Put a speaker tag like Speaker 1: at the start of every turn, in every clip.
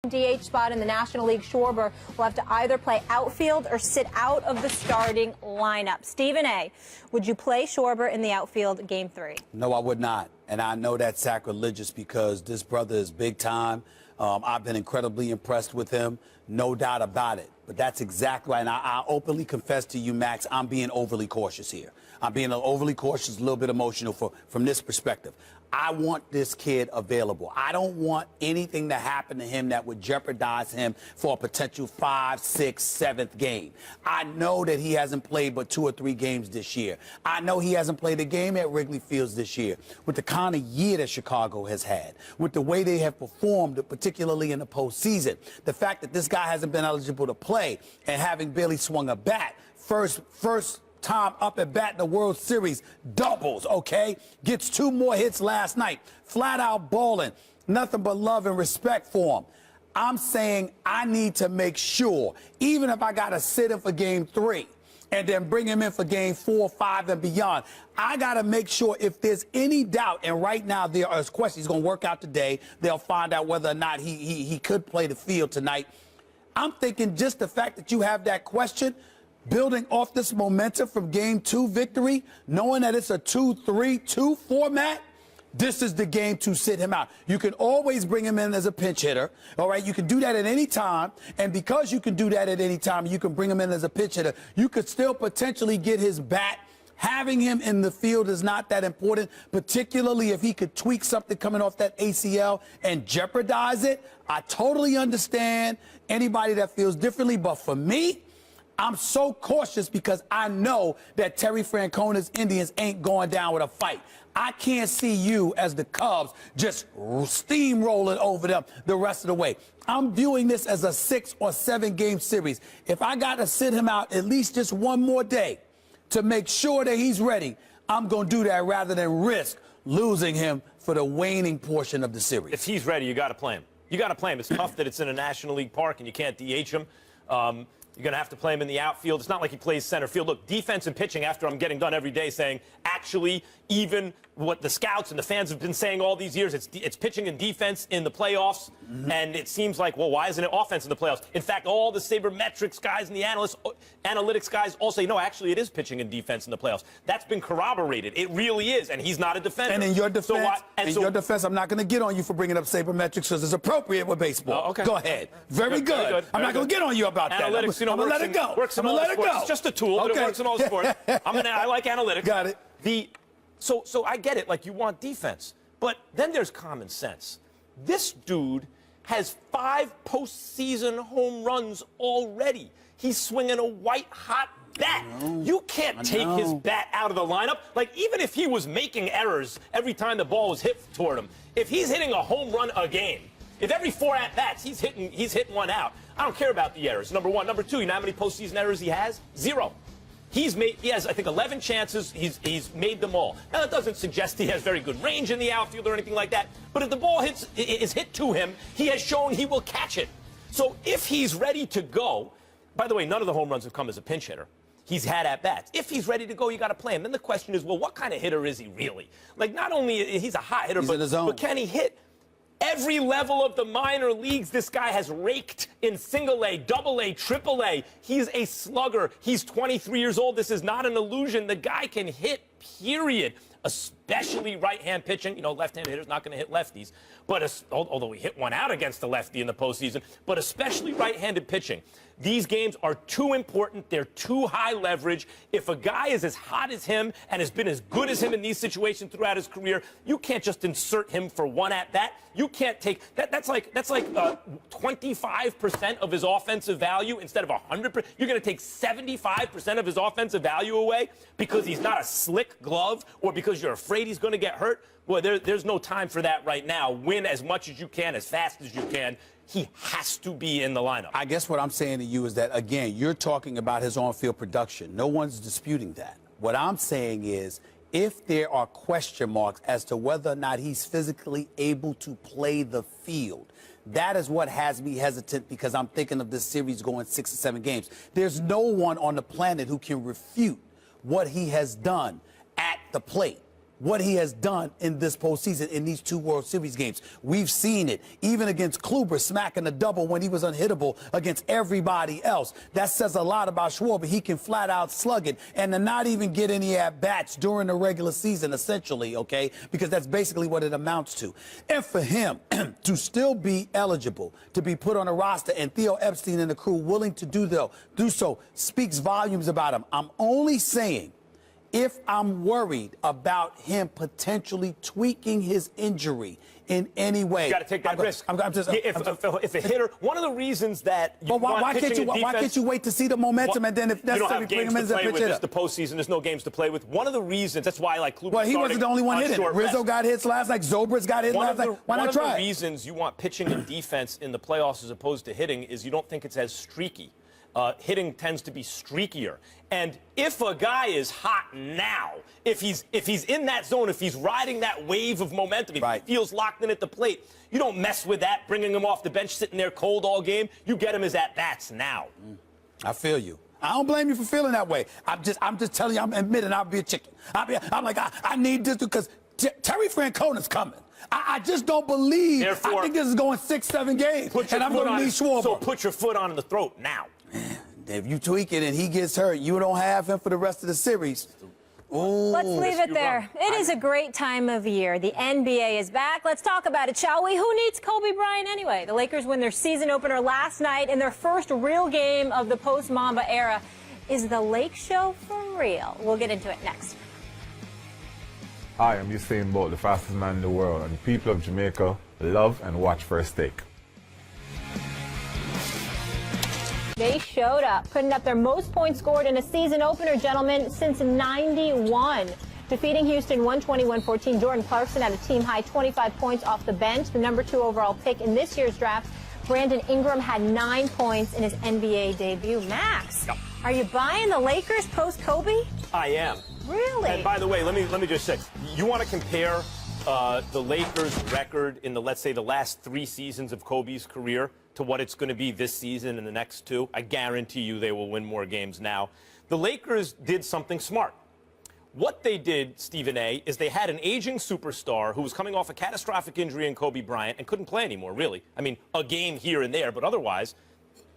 Speaker 1: DH spot in the National League. Schwarber will have to either play outfield or sit out of the starting lineup. Stephen A., would you play Schwarber in the outfield Game 3?
Speaker 2: No, I would not. And I know that's sacrilegious because this brother is big time. I've been incredibly impressed with him, no doubt about it. But that's exactly right. And I openly confess to you, Max, I'm being overly cautious here. I'm being overly cautious, a little bit emotional from this perspective. I want this kid available. I don't want anything to happen to him that would jeopardize him for a potential 5th, 6th, 7th game. I know that he hasn't played but 2 or 3 games this year. I know he hasn't played a game at Wrigley Field this year. With the kind of year that Chicago has had, with the way they have performed, particularly in the postseason, the fact that this guy hasn't been eligible to play and having barely swung a bat, first time up at bat in the World Series, doubles, okay? Gets 2 more hits last night. Flat out balling. Nothing but love and respect for him. I'm saying I need to make sure, even if I got to sit him for Game 3 and then bring him in for Game 4, 5, and beyond, I got to make sure if there's any doubt, and right now there are questions, he's going to work out today. They'll find out whether or not he could play the field tonight. I'm thinking just the fact that you have that question, building off this momentum from Game 2 victory, knowing that it's a 2-3-2 format, this is the game to sit him out. You can always bring him in as a pinch hitter, all right? You can do that at any time, and because you can do that at any time, you can bring him in as a pinch hitter, you could still potentially get his bat. Having him in the field is not that important, particularly if he could tweak something coming off that ACL and jeopardize it. I totally understand anybody that feels differently, but for me, I'm so cautious because I know that Terry Francona's Indians ain't going down with a fight. I can't see you as the Cubs just steamrolling over them the rest of the way. I'm viewing this as a 6 or 7 game series. If I got to sit him out at least just one more day to make sure that he's ready, I'm going to do that rather than risk losing him for the waning portion of the series.
Speaker 3: If he's ready, you got to play him. You got to play him. It's tough that it's in a National League park and you can't DH him. You're going to have to play him in the outfield. It's not like he plays center field. Look, defense and pitching, after I'm getting done every day saying, actually, even what the scouts and the fans have been saying all these years, it's pitching and defense in the playoffs. And it seems like, well, why isn't it offense in the playoffs? In fact, all the sabermetrics guys and the analytics guys all say, no, actually, it is pitching and defense in the playoffs. That's been corroborated. It really is, and he's not a defender.
Speaker 2: And in your defense, I'm not going to get on you for bringing up sabermetrics because it's appropriate with baseball.
Speaker 3: Oh, okay.
Speaker 2: Go ahead. Very good. I'm not going to get on you about
Speaker 3: analytics,
Speaker 2: that. I'm going to let it go.
Speaker 3: Works in all the sports. It's just a tool, but it works in all sports. I like analytics.
Speaker 2: Got it.
Speaker 3: So I get it, like you want defense. But then there's common sense. This dude has 5 postseason home runs already. He's swinging a white-hot bat. You can't take his bat out of the lineup. Like, even if he was making errors every time the ball was hit toward him, if he's hitting a home run a game, if every 4 at-bats he's hitting one out, I don't care about the errors, number one. Number two, you know how many postseason errors he has? 0. He has, I think, 11 chances. He's made them all. Now, that doesn't suggest he has very good range in the outfield or anything like that. But if the ball is hit to him, he has shown he will catch it. So if he's ready to go, by the way, none of the home runs have come as a pinch hitter. He's had at-bats. If he's ready to go, you got to play him. Then the question is, well, what kind of hitter is he really? Like, not only he's a hot hitter, but can he hit? Every level of the minor leagues, this guy has raked in single A, double A, triple A. He's a slugger. He's 23 years old. This is not an illusion. The guy can hit, period. Especially right-hand pitching. You know, left-handed hitters not going to hit lefties. But although he hit one out against the lefty in the postseason, but especially right-handed pitching. These games are too important. They're too high leverage. If a guy is as hot as him and has been as good as him in these situations throughout his career, you can't just insert him for one at-bat. You can't take that. That's like 25% of his offensive value instead of 100%. You're going to take 75% of his offensive value away because he's not a slick glove or because you're afraid he's going to get hurt. Well, there's no time for that right now. Win as much as you can, as fast as you can. He has to be in the lineup.
Speaker 2: I guess what I'm saying to you is that, again, you're talking about his on-field production. No one's disputing that. What I'm saying is, if there are question marks as to whether or not he's physically able to play the field, that is what has me hesitant because I'm thinking of this series going 6 or 7 games. There's no one on the planet who can refute what he has done at the plate. what he has done in this postseason in these 2 World Series games. We've seen it, even against Kluber, smacking a double when he was unhittable against everybody else. That says a lot about Schwarber. He can flat out slug it and to not even get any at-bats during the regular season, essentially, okay, because that's basically what it amounts to. And for him to still be eligible to be put on a roster and Theo Epstein and the crew willing to do so speaks volumes about him. I'm only saying, if I'm worried about him potentially tweaking his injury in any way,
Speaker 3: you got to take that risk. If a hitter, one of the reasons that you
Speaker 2: why can't you wait to see the momentum and then if necessary bring him in as a pitch hitter?
Speaker 3: It's the postseason. There's no games to play with. One of the reasons that's why I like Kluber.
Speaker 2: Well, he wasn't the only one hitting. Rizzo got hits last night. Zobrist got hits last night. Why not try?
Speaker 3: One of the reasons you want pitching and defense in the playoffs as opposed to hitting is you don't think it's as streaky. Hitting tends to be streakier. And if a guy is hot now, if he's in that zone, if he's riding that wave of momentum, if he feels locked in at the plate, you don't mess with that, bringing him off the bench, sitting there cold all game. You get him his at-bats now.
Speaker 2: I feel you. I don't blame you for feeling that way. I'm just telling you, I'm admitting I'll be a chicken. I'm like, I need this because Terry Francona's coming. I just don't believe. Therefore, I think this is going 6-7 games, and I'm going to need Schwarber.
Speaker 3: So put your foot on the throat now.
Speaker 2: If you tweak it and he gets hurt, you don't have him for the rest of the series. Ooh,
Speaker 1: let's leave it there. It is a great time of year. The NBA is back. Let's talk about it, shall we? Who needs Kobe Bryant anyway? The Lakers win their season opener last night in their first real game of the post-Mamba era. Is the Lake Show for real? We'll get into it next.
Speaker 4: Hi, I'm Usain Bolt, the fastest man in the world, and the people of Jamaica love and watch for a steak.
Speaker 1: They showed up, putting up their most points scored in a season opener, gentlemen, since '91. Defeating Houston 120-114, Jordan Clarkson had a team-high 25 points off the bench. The number 2 overall pick in this year's draft, Brandon Ingram, had 9 points in his NBA debut. Max, are you buying the Lakers post-Kobe?
Speaker 3: I am.
Speaker 1: Really?
Speaker 3: And by the way, let me just say, you want to compare the Lakers' record in let's say the last 3 seasons of Kobe's career to what it's going to be this season and the next 2, I guarantee you they will win more games now. The Lakers did something smart. What they did, Stephen A., is they had an aging superstar who was coming off a catastrophic injury in Kobe Bryant and couldn't play anymore, really. I mean, a game here and there, but otherwise.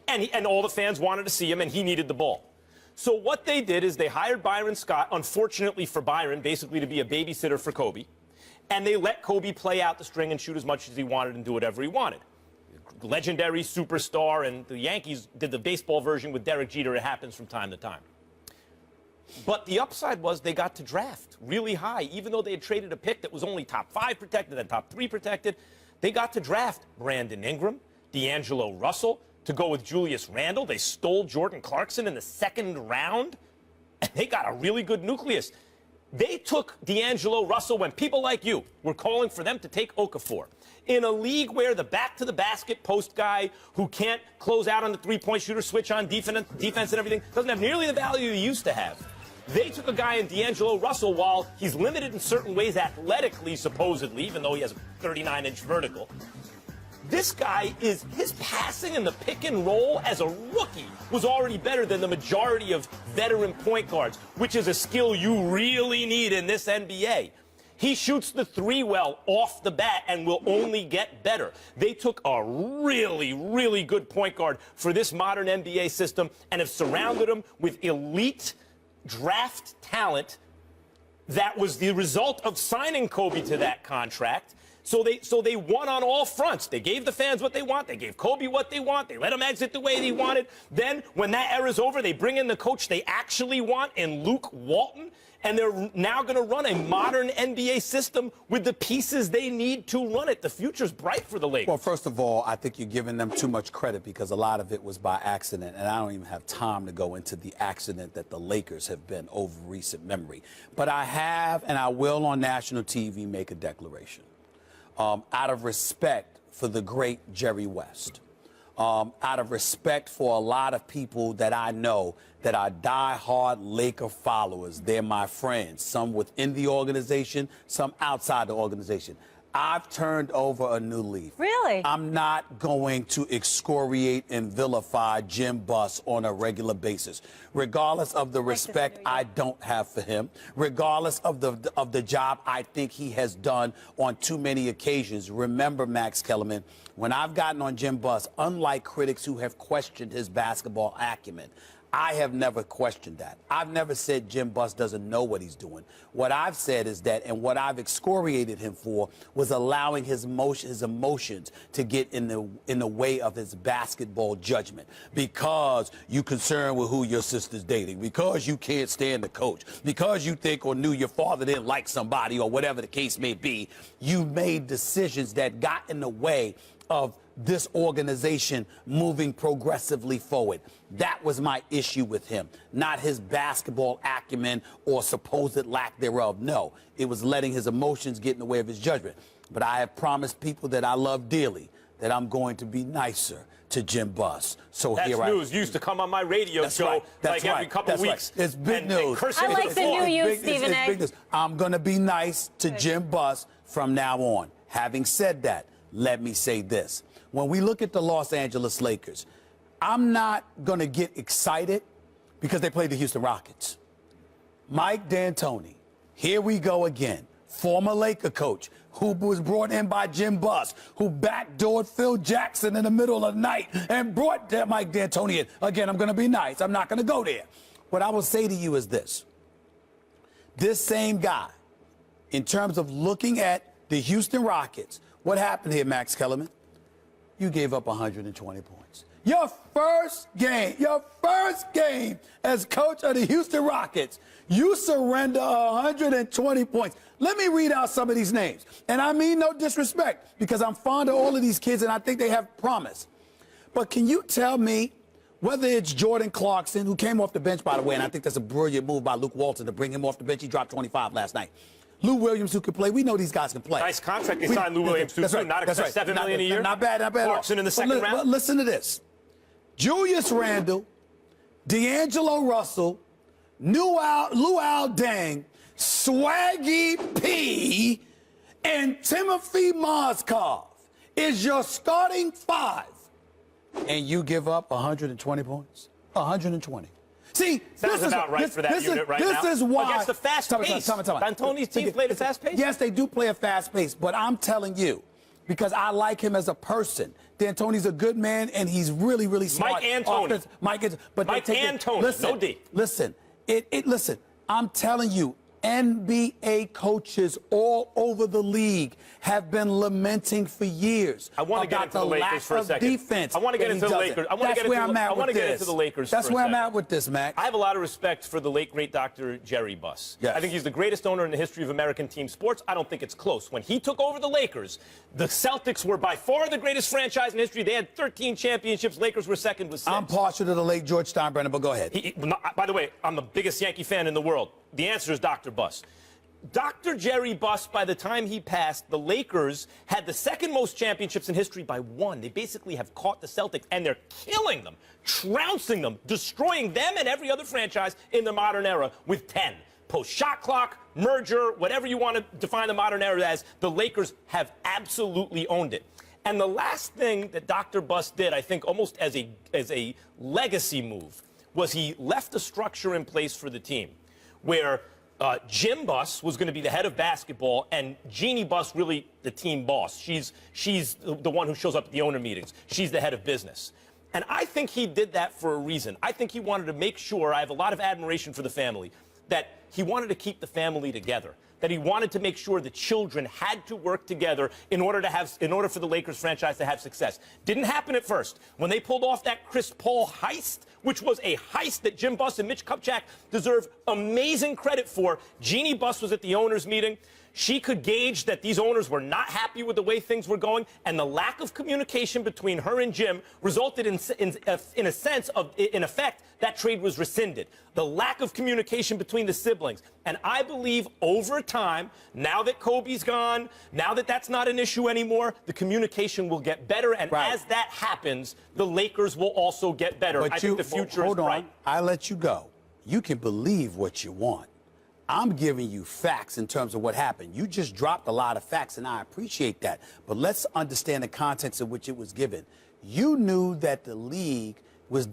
Speaker 3: And all the fans wanted to see him, and he needed the ball. So what they did is they hired Byron Scott, unfortunately for Byron, basically to be a babysitter for Kobe. And they let Kobe play out the string and shoot as much as he wanted and do whatever he wanted. Legendary superstar, and the Yankees did the baseball version with Derek Jeter. It happens from time to time. But the upside was they got to draft really high. Even though they had traded a pick that was only top 5 protected and top 3 protected, they got to draft Brandon Ingram, D'Angelo Russell, to go with Julius Randle. They stole Jordan Clarkson in the 2nd round, and they got a really good nucleus. They took D'Angelo Russell when people like you were calling for them to take Okafor. In a league where the back-to-the-basket post guy who can't close out on the three-point shooter, switch on defense and everything, doesn't have nearly the value he used to have. They took a guy in D'Angelo Russell while he's limited in certain ways athletically, supposedly, even though he has a 39-inch vertical. This guy his passing in the pick and roll as a rookie was already better than the majority of veteran point guards, which is a skill you really need in this NBA. He shoots the 3 well off the bat and will only get better. They took a really, really good point guard for this modern NBA system and have surrounded him with elite draft talent. That was the result of signing Kobe to that contract. So they won on all fronts. They gave the fans what they want. They gave Kobe what they want. They let him exit the way they wanted. Then, when that era's over, they bring in the coach they actually want in Luke Walton. And they're now going to run a modern NBA system with the pieces they need to run it. The future's bright for the Lakers.
Speaker 2: Well, first of all, I think you're giving them too much credit because a lot of it was by accident, and I don't even have time to go into the accident that the Lakers have been over recent memory. But I have, and I will on national TV make a declaration. Out of respect for the great Jerry West, out of respect for a lot of people that I know that are diehard Laker followers. They're my friends, some within the organization, some outside the organization. I've turned over a new leaf.
Speaker 1: Really?
Speaker 2: I'm not going to excoriate and vilify Jim Buss on a regular basis, regardless of the respect I don't have for him, regardless of the job I think he has done on too many occasions. Remember, Max Kellerman, when I've gotten on Jim Buss, unlike critics who have questioned his basketball acumen, I have never questioned that. I've never said Jim Buss doesn't know what he's doing. What I've said is that, and what I've excoriated him for, was allowing his emotions to get in the way of his basketball judgment. Because you're concerned with who your sister's dating, because you can't stand the coach, because you think or knew your father didn't like somebody, or whatever the case may be, you made decisions that got in the way of this organization moving progressively forward. That was my issue with him, not his basketball acumen or supposed lack thereof. No, it was letting his emotions get in the way of his judgment. But I have promised people that I love dearly that I'm going to be nicer to Jim Buss. So
Speaker 3: that's
Speaker 2: here
Speaker 3: news. Used to come on my radio show every couple of weeks.
Speaker 2: It's big news.
Speaker 1: I like the new you, Stephen A.
Speaker 2: I'm going to be nice to Jim Buss from now on. Having said that, let me say this. When we look at the Los Angeles Lakers, I'm not going to get excited because they played the Houston Rockets. Mike D'Antoni, here we go again, former Laker coach, who was brought in by Jim Buss, who backdoored Phil Jackson in the middle of the night and brought Mike D'Antoni in. Again, I'm going to be nice. I'm not going to go there. What I will say to you is this. This same guy, in terms of looking at the Houston Rockets, what happened here, Max Kellerman? You gave up 120 points. Your first game as coach of the Houston Rockets, you surrender 120 points. Let me read out some of these names. And I mean no disrespect, because I'm fond of all of these kids and I think they have promise. But can you tell me whether it's Jordan Clarkson, who came off the bench, by the way, and I think that's a brilliant move by Luke Walton to bring him off the bench. He dropped 25 last night. Lou Williams, who can play. We know these guys can play.
Speaker 3: Nice contract. They signed Lou Williams, too.
Speaker 2: Right,
Speaker 3: not except $7 million a year.
Speaker 2: Not bad, not bad.
Speaker 3: Clarkson in the second round.
Speaker 2: But listen to this. Julius Randle, D'Angelo Russell, Lou Al Deng, Swaggy P, and Timothy Mozgov is your starting five. And you give up 120 points? 120. See,
Speaker 3: sounds about right for that unit right now.
Speaker 2: This is why.
Speaker 3: Against the fast pace. D'Antoni's team played a fast pace?
Speaker 2: Yes, they do play a fast pace, but I'm telling you, because I like him as a person. D'Antoni's a good man, and he's really, really smart.
Speaker 3: Mike Antoni.
Speaker 2: Mike
Speaker 3: Antoni, no D.
Speaker 2: Listen, listen, I'm telling you, NBA coaches all over the league have been lamenting for years.
Speaker 3: I want to get into the Lakers for a second.
Speaker 2: Defense.
Speaker 3: I want to get into the Lakers. I want to get into the Lakers.
Speaker 2: That's where I'm at with this, Mac.
Speaker 3: I have a lot of respect for the late great Dr. Jerry Buss.
Speaker 2: Yes.
Speaker 3: I think he's the greatest owner in the history of American team sports. I don't think it's close. When he took over the Lakers, the Celtics were by far the greatest franchise in history. They had 13 championships. Lakers were second with 6.
Speaker 2: I'm partial to the late George Steinbrenner, but go ahead.
Speaker 3: By the way, I'm the biggest Yankee fan in the world. The answer is Dr. Buss. Dr. Jerry Buss, by the time he passed, the Lakers had the second most championships in history by 1. They basically have caught the Celtics, and they're killing them, trouncing them, destroying them and every other franchise in the modern era with 10. Post-shot clock, merger, whatever you want to define the modern era as, the Lakers have absolutely owned it. And the last thing that Dr. Buss did, I think almost as a legacy move, was he left a structure in place for the team where Jim Buss was going to be the head of basketball, and Jeannie Buss really the team boss. She's the one who shows up at the owner meetings. She's the head of business. And I think he did that for a reason. I think he wanted to make sure, I have a lot of admiration for the family, that he wanted to keep the family together, that he wanted to make sure the children had to work together in order for the Lakers franchise to have success. Didn't happen at first. When they pulled off that Chris Paul heist, which was a heist that Jim Buss and Mitch Kupchak deserve amazing credit for, Jeannie Buss was at the owners' meeting. She could gauge that these owners were not happy with the way things were going, and the lack of communication between her and Jim resulted in effect, that trade was rescinded. The lack of communication between the siblings. And I believe over time, now that Kobe's gone, now that that's not an issue anymore, the communication will get better. And as that happens, the Lakers will also get better. I think the future is bright.
Speaker 2: I let you go. You can believe what you want. I'm giving you facts in terms of what happened. You just dropped a lot of facts, and I appreciate that. But let's understand the context in which it was given. You knew that the league was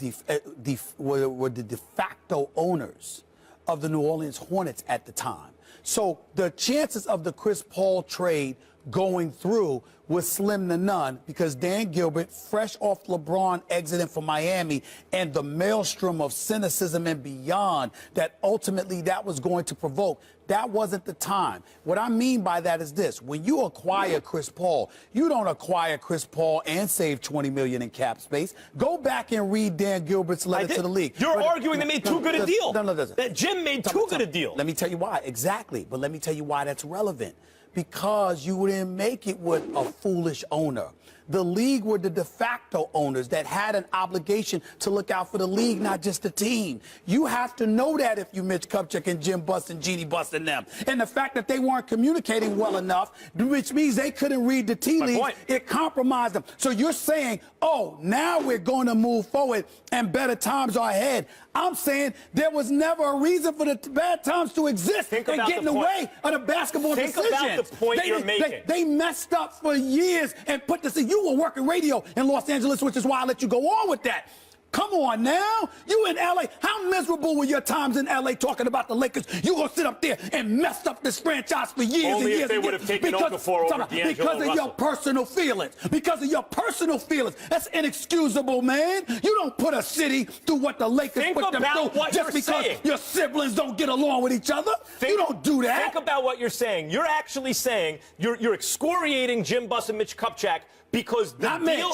Speaker 2: were the de facto owners of the New Orleans Hornets at the time. So the chances of the Chris Paul trade going through was slim to none because Dan Gilbert, fresh off LeBron exiting from Miami, and the maelstrom of cynicism and beyond that ultimately that was going to provoke, that wasn't the time. What I mean by that is this. When you acquire Chris Paul, you don't acquire Chris Paul and save $20 million in cap space. Go back and read Dan Gilbert's letter to the league.
Speaker 3: You're arguing they made too good a deal.
Speaker 2: No.
Speaker 3: That Jim made too good a deal.
Speaker 2: Let me tell you why. Exactly. But let me tell you why that's relevant. Because you didn't make it with a foolish owner. The league were the de facto owners that had an obligation to look out for the league, not just the team. You have to know that if you Mitch Kupchak and Jim Buss and Jeannie Buss and them. And the fact that they weren't communicating well enough, which means they couldn't read the tea leaves, it compromised them. So you're saying, oh, now we're going to move forward and better times are ahead. I'm saying there was never a reason for the bad times to exist and get in the way of the basketball decisions.
Speaker 3: Think about the point you're making.
Speaker 2: They messed up for years and put this in. You were working radio in Los Angeles, which is why I let you go on with that. Come on now. You in L.A. How miserable were your times in L.A. talking about the Lakers? You going to sit up there and mess up this franchise for years
Speaker 3: Only
Speaker 2: and years.
Speaker 3: If they would have taken Okafor over D'Angelo
Speaker 2: Because of your personal feelings. Because of your personal feelings. That's inexcusable, man. You don't put a city through what the Lakers put them through just because your siblings don't get along with each other. You don't do that.
Speaker 3: Think about what you're saying. You're actually saying you're excoriating Jim Buss and Mitch Kupchak because the deal,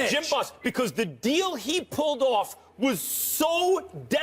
Speaker 2: Jim Buss,
Speaker 3: because the deal he pulled off was so devastating.